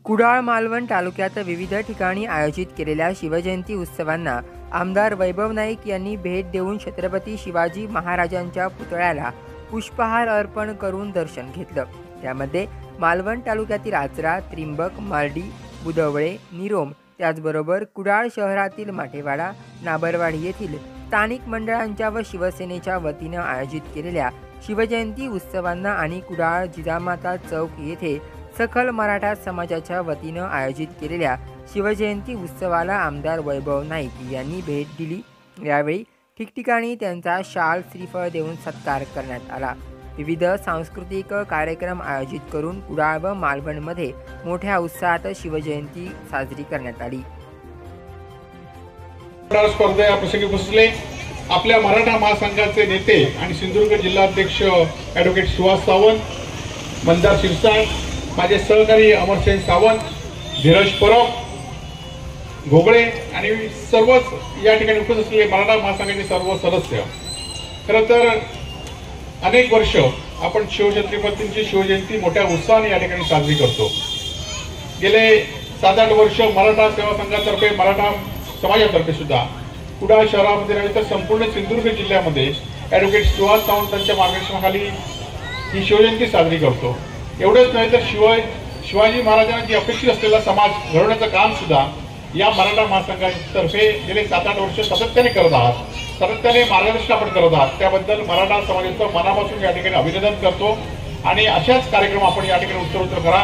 कुडाळ मालवण तालुक्यात विविध ठिकाणी आयोजित केलेल्या शिवजयंती उत्सवांना आमदार वैभव नाईक यांनी भेट देऊन छत्रपती शिवाजी महाराजांच्या पुतळ्याला पुष्पहार अर्पण करून दर्शन घेतलं। त्यामध्ये मालवण तालुक्यातील आचरा, त्रिंबक, मार्डी, बुधवळे, निरोम त्याचबरोबर कुडाळ शहरातील माठेवाडा, नाबरवाडी येथील स्थानिक मंडळांच्या व शिवसेनेच्या वतीनं आयोजित केलेल्या शिवजयंती उत्सवांना आणि कुडाळ जिजामाता चौक येथे सकल मराठा समाजाच्या वतीनं आयोजित केलेल्या शिवजयंती उत्सवाला आमदार वैभव नाईक यांनी भेट दिली। यावेळी ठिकठिकाणी त्यांचा शाल श्रीफळ देऊन सत्कार करण्यात आला। विविध सांस्कृतिक कार्यक्रम आयोजित करून कुडाळ व मालवणमध्ये मोठ्या उत्साहात शिवजयंती साजरी करण्यात आली। स्पर्धा प्रसंगी उपस्थित आपल्या मराठा महासंघाचे नेते आणि सिंधुदुर्ग जिल्हाध्यक्ष ॲडव्होकेट सुहास सावंत, मंदार शिरसाट, माझे सहकारी अमरसेन सावंत, धीरज परब, घोगळे आणि सर्वच या ठिकाणी उपस्थित असलेले मराठा महासंघाचे सर्व सदस्य। खरं तर अनेक वर्ष आपण शिवछत्रपतींची शिवजयंती मोठ्या उत्साहाने या ठिकाणी साजरी करतो। गेले 7-8 वर्ष मराठा सेवा संघातर्फे, मराठा समाजातर्फे सुद्धा कुडाळ शहरामध्ये नव्हे तर संपूर्ण सिंधुदुर्ग जिल्ह्यामध्ये ॲडव्होकेट सुहास सावंतांच्या मार्गदर्शनाखाली ही शिवजयंती साजरी करतो। एवढंच नाही तर शिवाजी महाराजांना जी अपेक्षित असलेला समाज घडवण्याचं काम सुद्धा या मराठा महासंघातर्फे गेले 7-8 वर्ष सातत्याने करत आहात, सातत्याने मार्गदर्शन आपण करत आहात। त्याबद्दल मराठा समाजाचं मनापासून या ठिकाणी अभिनंदन करतो आणि अशाच कार्यक्रम आपण या ठिकाणी उत्तरोत्तर करा।